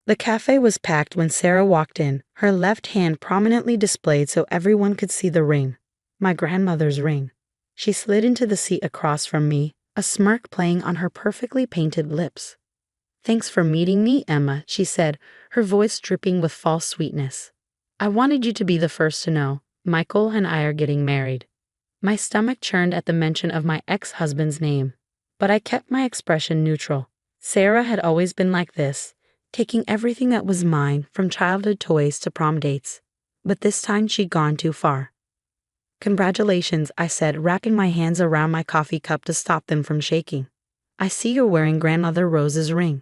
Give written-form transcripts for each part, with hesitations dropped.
The cafe was packed when Sarah walked in, her left hand prominently displayed so everyone could see the ring. My grandmother's ring. She slid into the seat across from me, a smirk playing on her perfectly painted lips. "Thanks for meeting me, Emma," she said, her voice dripping with false sweetness. "I wanted you to be the first to know. Michael and I are getting married." My stomach churned at the mention of my ex-husband's name, but I kept my expression neutral. Sarah had always been like this, taking everything that was mine, from childhood toys to prom dates. But this time she'd gone too far. "Congratulations," I said, wrapping my hands around my coffee cup to stop them from shaking. "I see you're wearing Grandmother Rose's ring."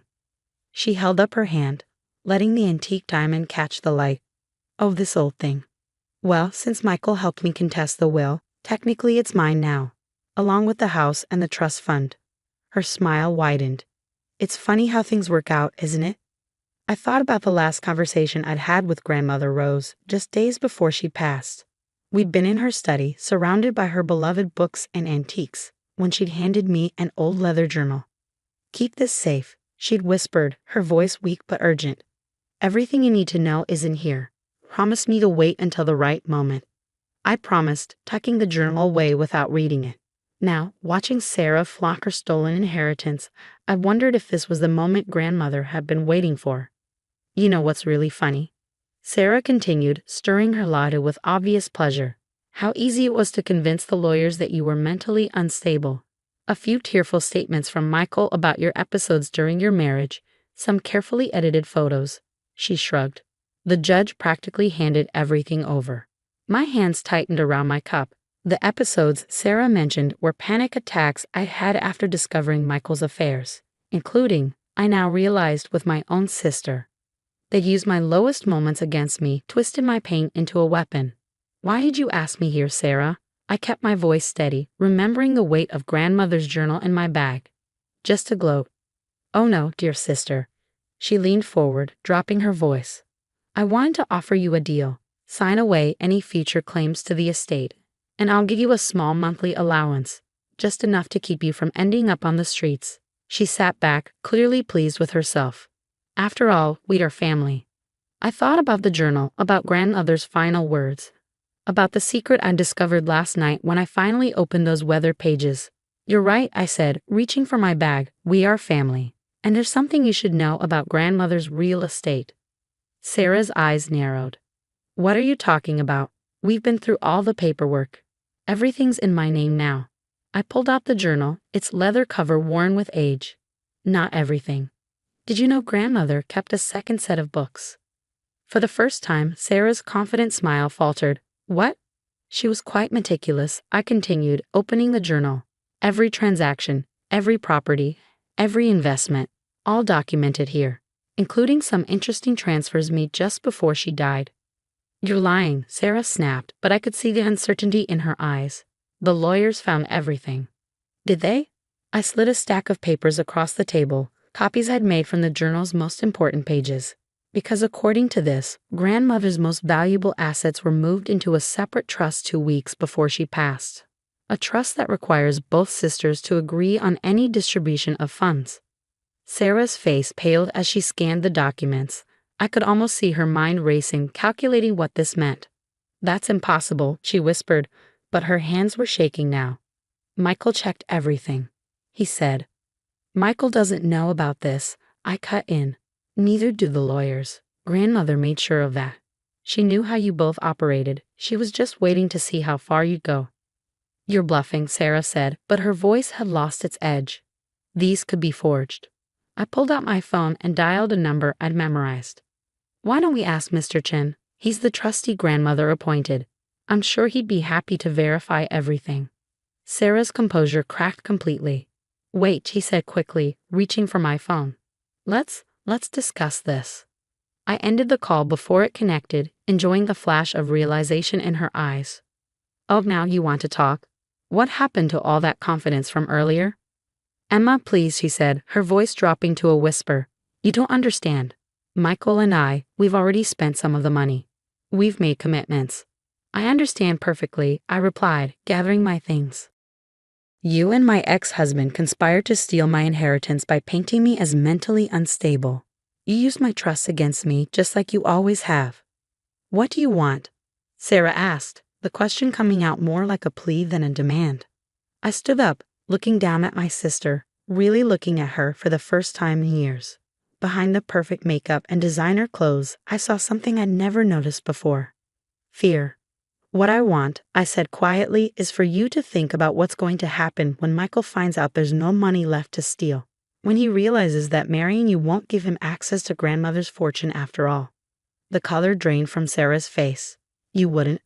She held up her hand, letting the antique diamond catch the light. "Oh, this old thing. Well, since Michael helped me contest the will, technically it's mine now, along with the house and the trust fund." Her smile widened. "It's funny how things work out, isn't it?" I thought about the last conversation I'd had with Grandmother Rose, just days before she passed. We'd been in her study, surrounded by her beloved books and antiques, when she'd handed me an old leather journal. "Keep this safe," she'd whispered, her voice weak but urgent. "Everything you need to know is in here. Promise me to wait until the right moment." I promised, tucking the journal away without reading it. Now, watching Sarah flaunt her stolen inheritance, I wondered if this was the moment Grandmother had been waiting for. "You know what's really funny?" Sarah continued, stirring her latte with obvious pleasure. "How easy it was to convince the lawyers that you were mentally unstable. A few tearful statements from Michael about your episodes during your marriage, some carefully edited photos." She shrugged. "The judge practically handed everything over." My hands tightened around my cup. The episodes Sarah mentioned were panic attacks I had after discovering Michael's affairs, including, I now realized, with my own sister. They'd used my lowest moments against me, twisted my pain into a weapon. "Why did you ask me here, Sarah?" I kept my voice steady, remembering the weight of Grandmother's journal in my bag. "Just to gloat." "Oh no, dear sister." She leaned forward, dropping her voice. "I wanted to offer you a deal. Sign away any future claims to the estate, and I'll give you a small monthly allowance, just enough to keep you from ending up on the streets." She sat back, clearly pleased with herself. After all, we are family. I thought about the journal, about Grandmother's final words, about the secret I discovered last night when I finally opened those weathered pages. "You're right," I said, reaching for my bag. "We are family. And there's something you should know about Grandmother's real estate." Sarah's eyes narrowed. "What are you talking about?" "We've been through all the paperwork. Everything's in my name now." I pulled out the journal, its leather cover worn with age. "Not everything. Did you know Grandmother kept a second set of books?" For the first time, Sarah's confident smile faltered. "What?" "She was quite meticulous," I continued, opening the journal. "Every transaction, every property, every investment, all documented here, including some interesting transfers made just before she died." "You're lying," Sarah snapped, but I could see the uncertainty in her eyes. "The lawyers found everything." "Did they?" I slid a stack of papers across the table, copies I'd made from the journal's most important pages. Because according to this, Grandmother's most valuable assets were moved into a separate trust 2 weeks before she passed. A trust that requires both sisters to agree on any distribution of funds. Sarah's face paled as she scanned the documents. I could almost see her mind racing, calculating what this meant. "That's impossible," she whispered, but her hands were shaking now. "Michael checked everything," he said. "Michael doesn't know about this," I cut in. "Neither do the lawyers. Grandmother made sure of that. She knew how you both operated. She was just waiting to see how far you'd go." "You're bluffing," Sarah said, but her voice had lost its edge. "These could be forged." I pulled out my phone and dialed a number I'd memorized. "Why don't we ask Mr. Chen? He's the trustee Grandmother appointed. I'm sure he'd be happy to verify everything." Sarah's composure cracked completely. "Wait," he said quickly, reaching for my phone. Let's discuss this." I ended the call before it connected, enjoying the flash of realization in her eyes. "Oh, now you want to talk? What happened to all that confidence from earlier?" "Emma, please," she said, her voice dropping to a whisper. "You don't understand. Michael and we've already spent some of the money. We've made commitments." "I understand perfectly," I replied, gathering my things. "You and my ex-husband conspired to steal my inheritance by painting me as mentally unstable. You used my trust against me just like you always have. What do you want? Sarah asked, the question coming out more like a plea than a demand. I stood up, looking down at my sister, really looking at her for the first time in years. Behind the perfect makeup and designer clothes, I saw something I'd never noticed before. Fear. What I want, I said quietly, is for you to think about what's going to happen when Michael finds out there's no money left to steal. When he realizes that marrying you won't give him access to grandmother's fortune after all. The color drained from Sarah's face. You wouldn't.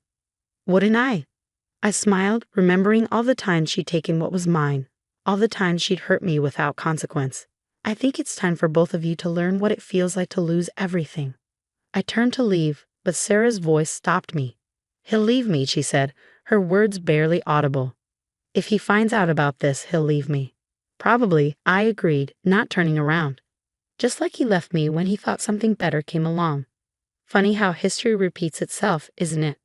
Wouldn't I? I smiled, remembering all the times she'd taken what was mine, all the times she'd hurt me without consequence. I think it's time for both of you to learn what it feels like to lose everything. I turned to leave, but Sarah's voice stopped me. He'll leave me, she said, her words barely audible. If he finds out about this, he'll leave me. Probably, I agreed, not turning around. Just like he left me when he thought something better came along. Funny how history repeats itself, isn't it?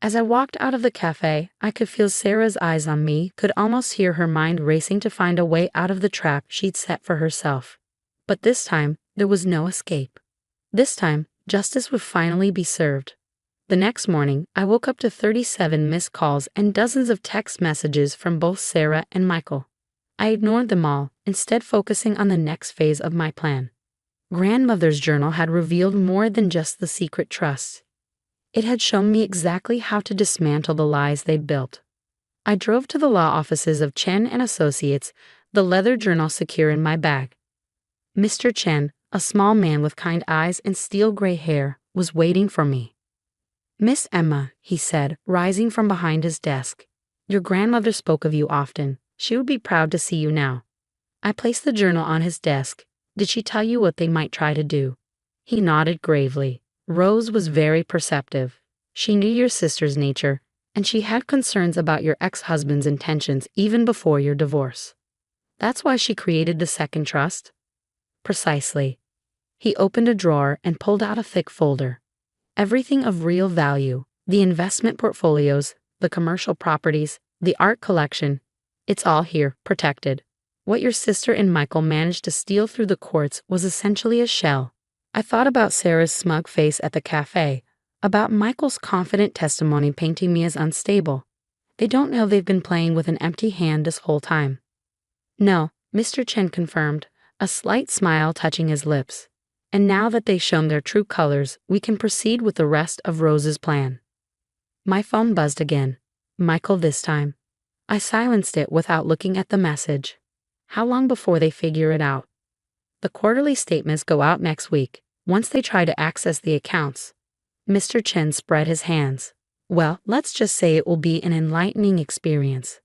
As I walked out of the cafe, I could feel Sarah's eyes on me, could almost hear her mind racing to find a way out of the trap she'd set for herself. But this time, there was no escape. This time, justice would finally be served. The next morning, I woke up to 37 missed calls and dozens of text messages from both Sarah and Michael. I ignored them all, instead focusing on the next phase of my plan. Grandmother's journal had revealed more than just the secret trust. It had shown me exactly how to dismantle the lies they'd built. I drove to the law offices of Chen and Associates, the leather journal secure in my bag. Mr. Chen, a small man with kind eyes and steel gray hair, was waiting for me. Miss Emma, he said, rising from behind his desk. Your grandmother spoke of you often. She would be proud to see you now. I placed the journal on his desk. Did she tell you what they might try to do? He nodded gravely. Rose was very perceptive. She knew your sister's nature, and she had concerns about your ex-husband's intentions even before your divorce. That's why she created the second trust? Precisely. He opened a drawer and pulled out a thick folder. Everything of real value, the investment portfolios, the commercial properties, the art collection, it's all here, protected. What your sister and Michael managed to steal through the courts was essentially a shell. I thought about Sarah's smug face at the cafe, about Michael's confident testimony painting me as unstable. They don't know they've been playing with an empty hand this whole time. No, Mr. Chen confirmed, a slight smile touching his lips. And now that they've shown their true colors, we can proceed with the rest of Rose's plan. My phone buzzed again. Michael this time. I silenced it without looking at the message. How long before they figure it out? The quarterly statements go out next week. Once they try to access the accounts. Mr. Chen spread his hands. Well, let's just say it will be an enlightening experience.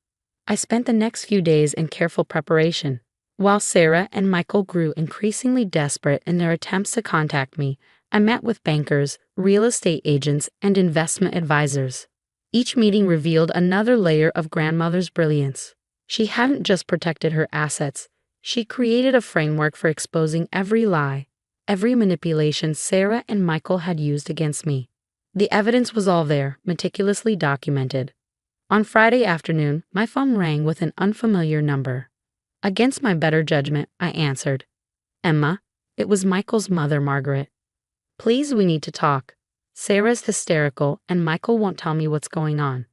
I spent the next few days in careful preparation. While Sarah and Michael grew increasingly desperate in their attempts to contact me, I met with bankers, real estate agents, and investment advisors. Each meeting revealed another layer of grandmother's brilliance. She hadn't just protected her assets, she created a framework for exposing every lie, every manipulation Sarah and Michael had used against me. The evidence was all there, meticulously documented. On Friday afternoon, my phone rang with an unfamiliar number. Against my better judgment, I answered. Emma, it was Michael's mother, Margaret. Please, we need to talk. Sarah's hysterical, and Michael won't tell me what's going on.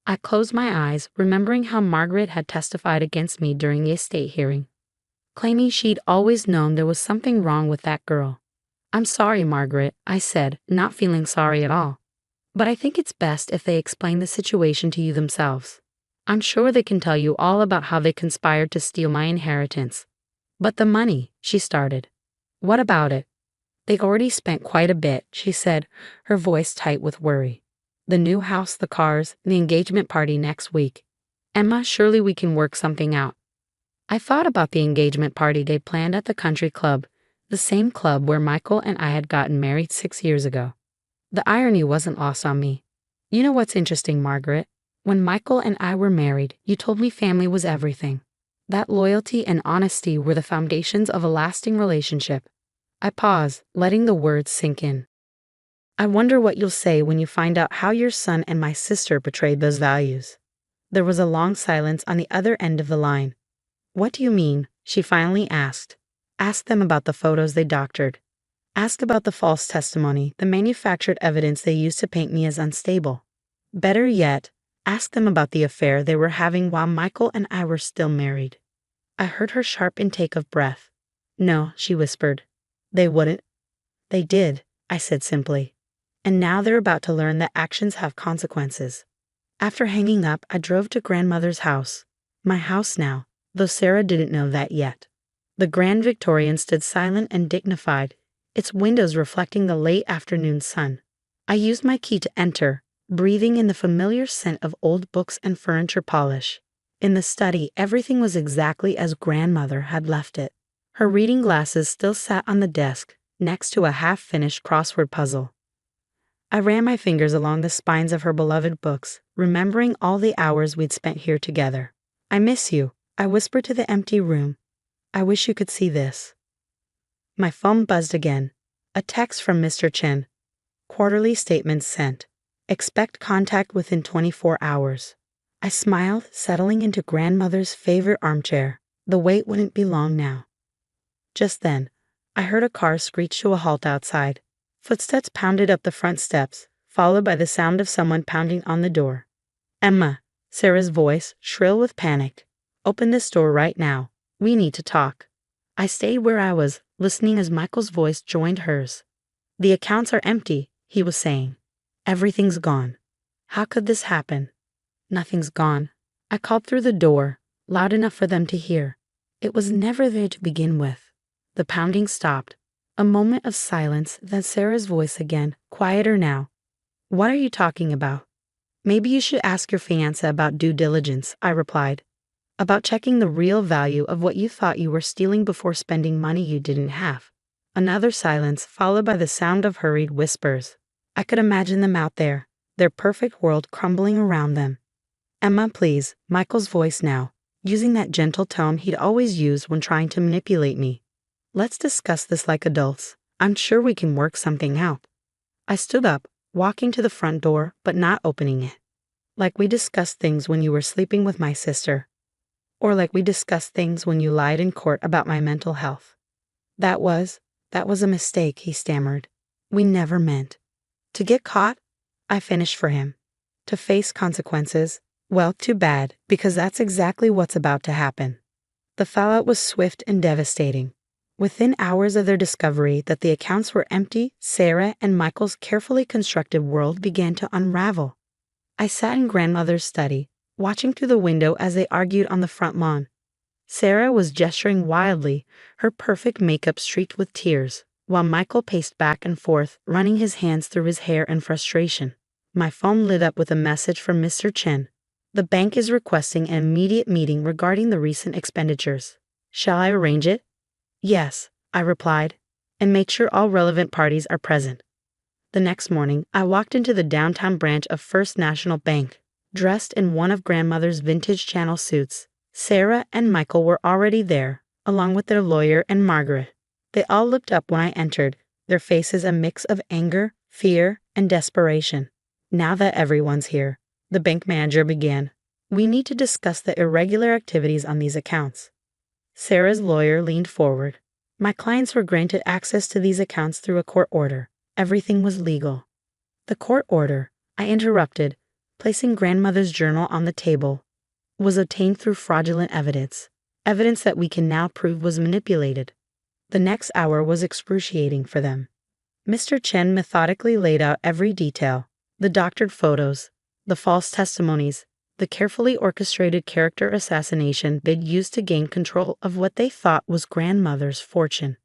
I closed my eyes, remembering how Margaret had testified against me during the estate hearing, claiming she'd always known there was something wrong with that girl. I'm sorry, Margaret, I said, not feeling sorry at all. But I think it's best if they explain the situation to you themselves. I'm sure they can tell you all about how they conspired to steal my inheritance. But the money, she started. What about it? They already spent quite a bit, she said, her voice tight with worry. The new house, the cars, the engagement party next week. Emma, surely we can work something out. I thought about the engagement party they planned at the country club, the same club where Michael and I had gotten married 6 years ago. The irony wasn't lost on me. You know what's interesting, Margaret? When Michael and I were married, you told me family was everything. That loyalty and honesty were the foundations of a lasting relationship. I paused, letting the words sink in. I wonder what you'll say when you find out how your son and my sister betrayed those values. There was a long silence on the other end of the line. What do you mean? She finally asked. Ask them about the photos they doctored. Ask about the false testimony, the manufactured evidence they used to paint me as unstable. Better yet, ask them about the affair they were having while Michael and I were still married. I heard her sharp intake of breath. No, she whispered. They wouldn't. They did, I said simply. And now they're about to learn that actions have consequences. After hanging up, I drove to grandmother's house. My house now, though Sarah didn't know that yet. The Grand Victorian stood silent and dignified, its windows reflecting the late afternoon sun. I used my key to enter, breathing in the familiar scent of old books and furniture polish. In the study, everything was exactly as grandmother had left it. Her reading glasses still sat on the desk, next to a half-finished crossword puzzle. I ran my fingers along the spines of her beloved books, remembering all the hours we'd spent here together. I miss you, I whispered to the empty room. I wish you could see this. My phone buzzed again. A text from Mr. Chen. Quarterly statements sent. Expect contact within 24 hours. I smiled, settling into grandmother's favorite armchair. The wait wouldn't be long now. Just then, I heard a car screech to a halt outside. Footsteps pounded up the front steps, followed by the sound of someone pounding on the door. Emma, Sarah's voice, shrill with panic. Open this door right now. We need to talk. I stayed where I was, listening as Michael's voice joined hers. The accounts are empty, he was saying. Everything's gone. How could this happen? Nothing's gone. I called through the door, loud enough for them to hear. It was never there to begin with. The pounding stopped. A moment of silence, then Sarah's voice again, quieter now. What are you talking about? Maybe you should ask your fiancé about due diligence, I replied. About checking the real value of what you thought you were stealing before spending money you didn't have. Another silence, followed by the sound of hurried whispers. I could imagine them out there, their perfect world crumbling around them. Emma, please, Michael's voice now, using that gentle tone he'd always used when trying to manipulate me. Let's discuss this like adults. I'm sure we can work something out. I stood up, walking to the front door, but not opening it. Like we discussed things when you were sleeping with my sister. Or like we discussed things when you lied in court about my mental health. That was a mistake, he stammered. We never meant. To get caught? I finished for him. To face consequences? Well, too bad, because that's exactly what's about to happen. The fallout was swift and devastating. Within hours of their discovery that the accounts were empty, Sarah and Michael's carefully constructed world began to unravel. I sat in grandmother's study, watching through the window as they argued on the front lawn. Sarah was gesturing wildly, her perfect makeup streaked with tears, while Michael paced back and forth, running his hands through his hair in frustration. My phone lit up with a message from Mr. Chen. The bank is requesting an immediate meeting regarding the recent expenditures. Shall I arrange it? Yes, I replied, and make sure all relevant parties are present. The next morning, I walked into the downtown branch of First National Bank, dressed in one of grandmother's vintage Channel suits. Sarah and Michael were already there, along with their lawyer and Margaret. They all looked up when I entered, their faces a mix of anger, fear, and desperation. Now that everyone's here, the bank manager began. We need to discuss the irregular activities on these accounts. Sarah's lawyer leaned forward. My clients were granted access to these accounts through a court order. Everything was legal. The court order, I interrupted, placing grandmother's journal on the table, was obtained through fraudulent evidence that we can now prove was manipulated. The next hour was excruciating for them. Mr. Chen methodically laid out every detail, the doctored photos, the false testimonies, the carefully orchestrated character assassination they'd used to gain control of what they thought was grandmother's fortune.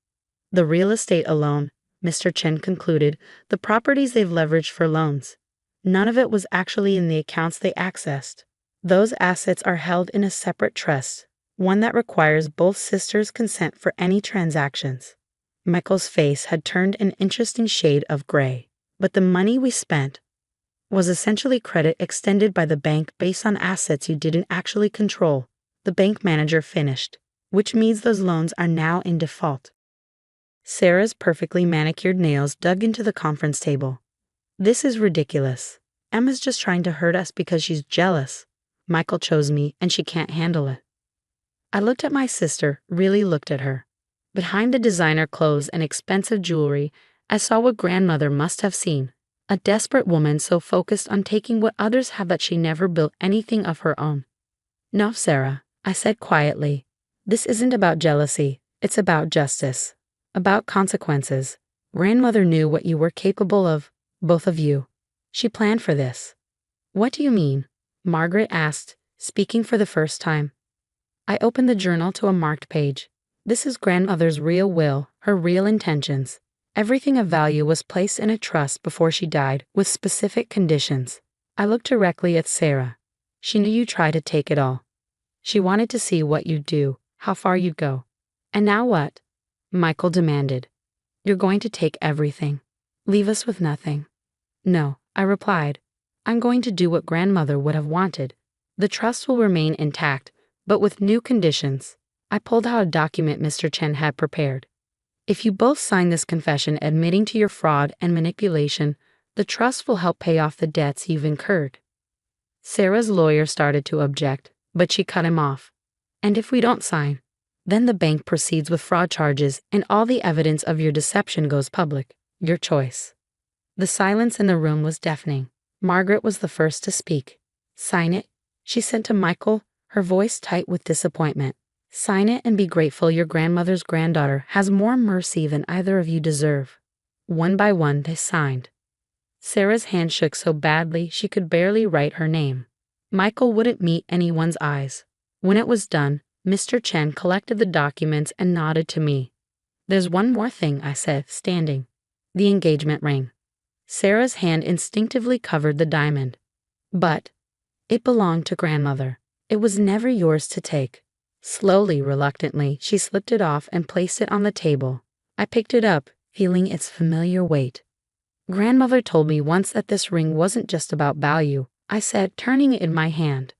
The real estate alone, Mr. Chen concluded, the properties they've leveraged for loans. None of it was actually in the accounts they accessed. Those assets are held in a separate trust, one that requires both sisters' consent for any transactions. Michael's face had turned an interesting shade of gray, but the money we spent was essentially credit extended by the bank based on assets you didn't actually control, the bank manager finished, which means those loans are now in default. Sarah's perfectly manicured nails dug into the conference table. This is ridiculous. Emma's just trying to hurt us because she's jealous. Michael chose me and she can't handle it. I looked at my sister, really looked at her. Behind the designer clothes and expensive jewelry, I saw what grandmother must have seen. A desperate woman so focused on taking what others have that she never built anything of her own. No, Sarah, I said quietly. This isn't about jealousy, it's about justice. About consequences. Grandmother knew what you were capable of, both of you. She planned for this. What do you mean? Margaret asked, speaking for the first time. I opened the journal to a marked page. This is grandmother's real will, her real intentions. Everything of value was placed in a trust before she died, with specific conditions. I looked directly at Sarah. She knew you'd try to take it all. She wanted to see what you'd do, how far you'd go. And now what? Michael demanded. You're going to take everything. Leave us with nothing. No, I replied. I'm going to do what grandmother would have wanted. The trust will remain intact, but with new conditions. I pulled out a document Mr. Chen had prepared. If you both sign this confession admitting to your fraud and manipulation, the trust will help pay off the debts you've incurred. Sarah's lawyer started to object, but she cut him off. And if we don't sign, then the bank proceeds with fraud charges and all the evidence of your deception goes public. Your choice. The silence in the room was deafening. Margaret was the first to speak. Sign it, she said to Michael, her voice tight with disappointment. Sign it and be grateful your grandmother's granddaughter has more mercy than either of you deserve. One by one they signed. Sarah's hand shook so badly she could barely write her name. Michael wouldn't meet anyone's eyes. When it was done, Mr. Chen collected the documents and nodded to me. There's one more thing, I said, standing. The engagement ring. Sarah's hand instinctively covered the diamond. But it belonged to grandmother. It was never yours to take. Slowly, reluctantly, she slipped it off and placed it on the table. I picked it up, feeling its familiar weight. Grandmother told me once that this ring wasn't just about value, I said, turning it in my hand.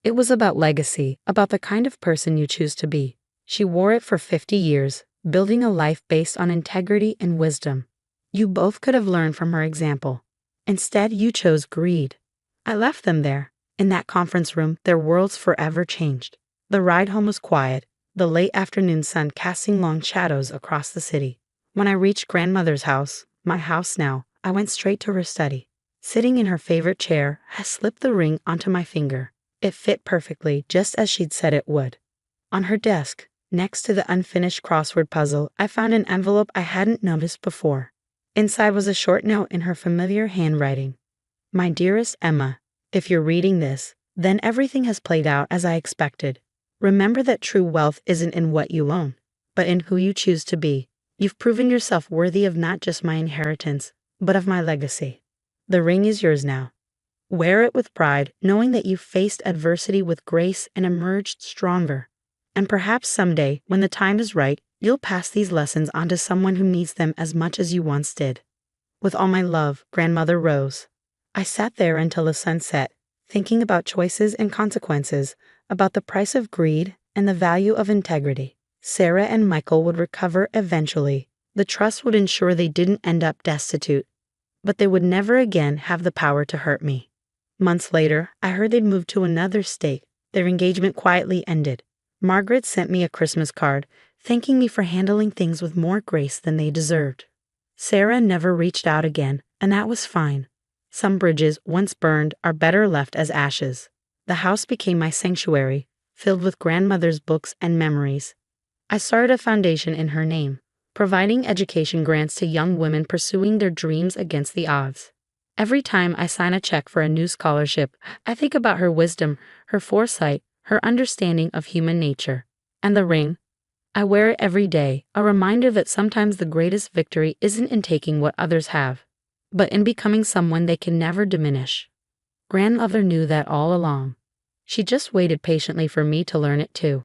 It was about legacy, about the kind of person you choose to be. She wore it for 50 years, building a life based on integrity and wisdom. You both could have learned from her example. Instead, you chose greed. I left them there. In that conference room, their worlds forever changed. The ride home was quiet, the late afternoon sun casting long shadows across the city. When I reached grandmother's house, my house now, I went straight to her study. Sitting in her favorite chair, I slipped the ring onto my finger. It fit perfectly, just as she'd said it would. On her desk, next to the unfinished crossword puzzle, I found an envelope I hadn't noticed before. Inside was a short note in her familiar handwriting. My dearest Emma, if you're reading this, then everything has played out as I expected. Remember that true wealth isn't in what you own, but in who you choose to be. You've proven yourself worthy of not just my inheritance, but of my legacy. The ring is yours now. Wear it with pride, knowing that you faced adversity with grace and emerged stronger. And perhaps someday, when the time is right, you'll pass these lessons on to someone who needs them as much as you once did. With all my love, Grandmother Rose. I sat there until the sun set, thinking about choices and consequences, about the price of greed and the value of integrity. Sarah and Michael would recover eventually. The trust would ensure they didn't end up destitute. But they would never again have the power to hurt me. Months later, I heard they'd moved to another state. Their engagement quietly ended. Margaret sent me a Christmas card, thanking me for handling things with more grace than they deserved. Sarah never reached out again, and that was fine. Some bridges, once burned, are better left as ashes. The house became my sanctuary, filled with grandmother's books and memories. I started a foundation in her name, providing education grants to young women pursuing their dreams against the odds. Every time I sign a check for a new scholarship, I think about her wisdom, her foresight, her understanding of human nature. And the ring? I wear it every day, a reminder that sometimes the greatest victory isn't in taking what others have, but in becoming someone they can never diminish. Grandmother knew that all along. She just waited patiently for me to learn it too.